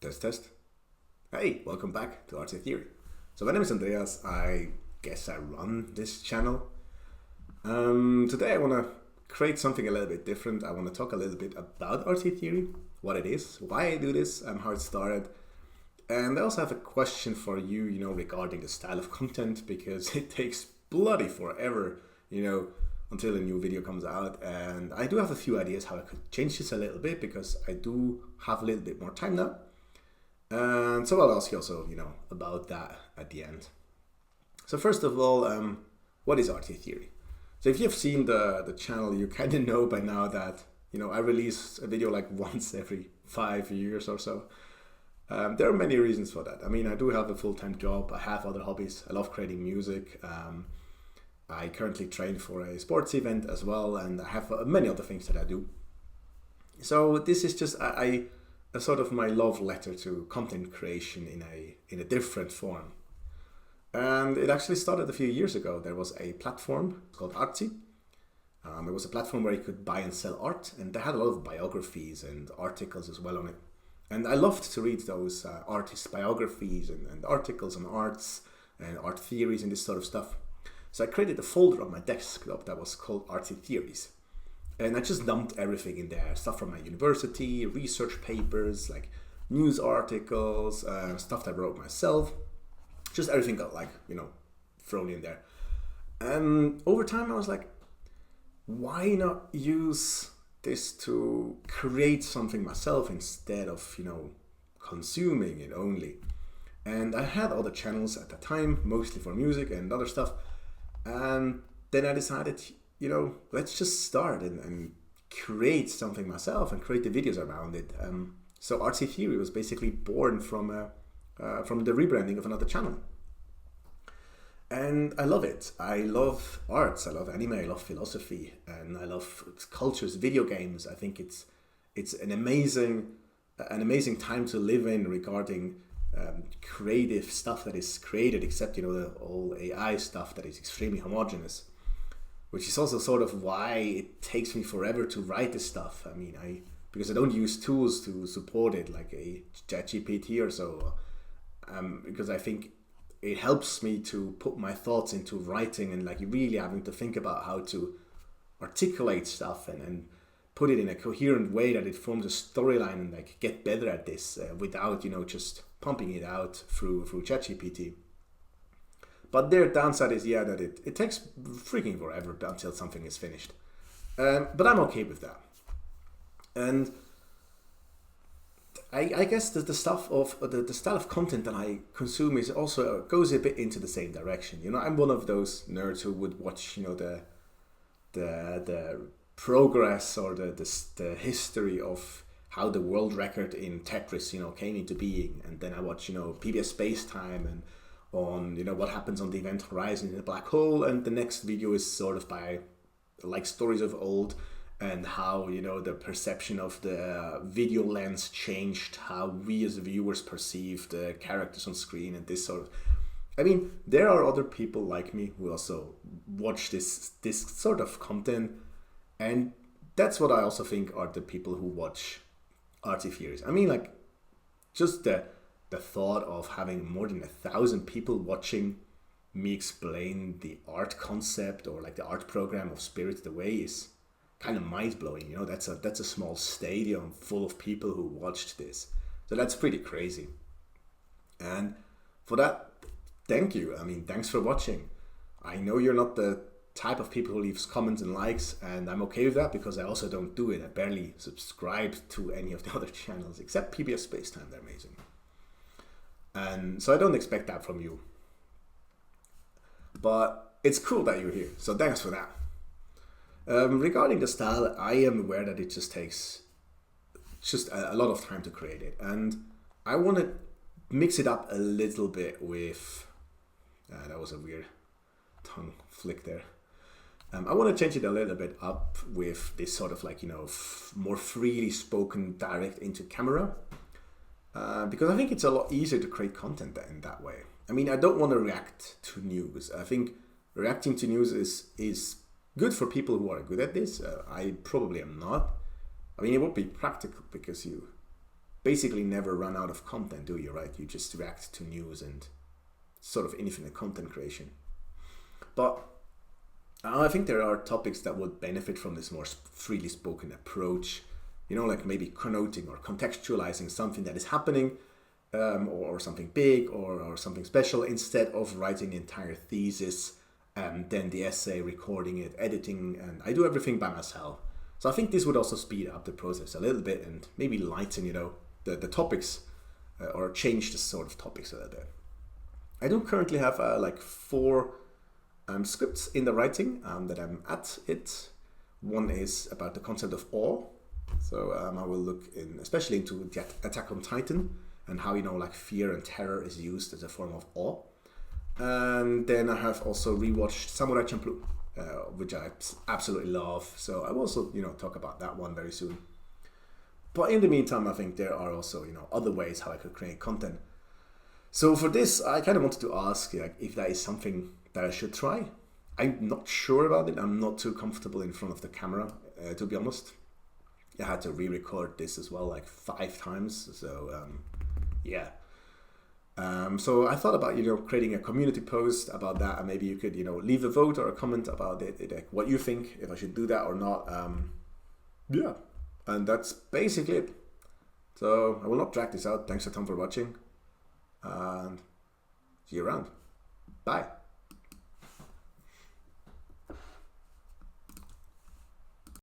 Test, test. Hey, welcome back to Artsy Theory. So my name is Andreas. I guess I run this channel. Today I want to create something a little bit different. I want to talk a little bit about Artsy Theory, what it is, why I do this, and how it started. And I also have a question for you, regarding the style of content, because it takes bloody forever, until a new video comes out. And I do have a few ideas how I could change this a little bit, because I do have a little bit more time now. And so I'll ask you also, about that at the end. So first of all, what is Artsy Theory? So if you've seen the channel, you kind of know by now that, I release a video like once every 5 years or so. There are many reasons for that. I mean, I do have a full-time job. I have other hobbies. I love creating music. I currently train for a sports event as well, and I have many other things that I do. So this is just a sort of my love letter to content creation in a different form. And it actually started a few years ago. There was a platform called Artsy. It was a platform where you could buy and sell art, and they had a lot of biographies and articles as well on it. And I loved to read those artist biographies and articles on arts and art theories and this sort of stuff. So I created a folder on my desktop that was called Artsy Theories. And I just dumped everything in there, stuff from my university, research papers, like news articles, stuff that I wrote myself. Just everything got thrown in there. And over time I was like, why not use this to create something myself instead of, consuming it only? And I had other channels at the time, mostly for music and other stuff. And then I decided, let's just start and create something myself and create the videos around it. So Artsy Theory was basically born from the rebranding of another channel. And I love it. I love arts, I love anime, I love philosophy, and I love cultures, video games. I think it's an amazing time to live in regarding creative stuff that is created, except the all AI stuff that is extremely homogeneous, which is also sort of why it takes me forever to write this stuff. I mean, because I don't use tools to support it like a ChatGPT or so, because I think it helps me to put my thoughts into writing and really having to think about how to articulate stuff and put it in a coherent way that it forms a storyline and get better at this without just pumping it out through ChatGPT. But their downside is that it takes freaking forever until something is finished. But I'm okay with that. And I guess that the stuff of the style of content that I consume is also goes a bit into the same direction. I'm one of those nerds who would watch the progress or the history of how the world record in Tetris came into being, and then I watch PBS Space Time and on what happens on the event horizon in the black hole, and the next video is sort of by stories of old and how the perception of the video lens changed how we as viewers perceive the characters on screen, and this sort of there are other people like me who also watch this sort of content, and that's what I also think are the people who watch Artsy Theories. Just the thought of having more than 1,000 people watching me explain the art concept or the art program of Spirited Away is kind of mind-blowing. That's a small stadium full of people who watched this. So that's pretty crazy. And for that, thank you. Thanks for watching. I know you're not the type of people who leaves comments and likes, and I'm okay with that because I also don't do it. I barely subscribe to any of the other channels except PBS Spacetime. They're amazing. And so I don't expect that from you. But it's cool that you're here. So thanks for that. Regarding the style, I am aware that it just takes a lot of time to create it, and I want to mix it up a little bit with that was a weird tongue flick there. I want to change it a little bit up with this sort of more freely spoken direct into camera, because I think it's a lot easier to create content in that way. I don't want to react to news. I think reacting to news is good for people who are good at this. I probably am not. It would be practical because you basically never run out of content, do you, right? You just react to news and sort of infinite content creation. But I think there are topics that would benefit from this more freely spoken approach, you know, like maybe connoting or contextualizing something that is happening, or something big or something special, instead of writing an entire thesis and then the essay, recording it, editing, and I do everything by myself. So I think this would also speed up the process a little bit and maybe lighten, you know, the topics, or change the sort of topics a little bit. I do currently have like 4 scripts in the writing that I'm at it. One is about the concept of awe. So I will look especially into the Attack on Titan and how, you know, like fear and terror is used as a form of awe. And then I have also rewatched Samurai Champloo, which I absolutely love. So I will also, you know, talk about that one very soon. But in the meantime, I think there are also, you know, other ways how I could create content. So for this, I kind of wanted to ask, like, if that is something that I should try. I'm not sure about it. I'm not too comfortable in front of the camera, to be honest. I had to re-record this as well, like 5 times. So yeah. So I thought about, you know, creating a community post about that, and maybe you could, you know, leave a vote or a comment about it, like what you think, if I should do that or not. Yeah, and that's basically it. So I will not drag this out. Thanks a ton for watching, and see you around. Bye.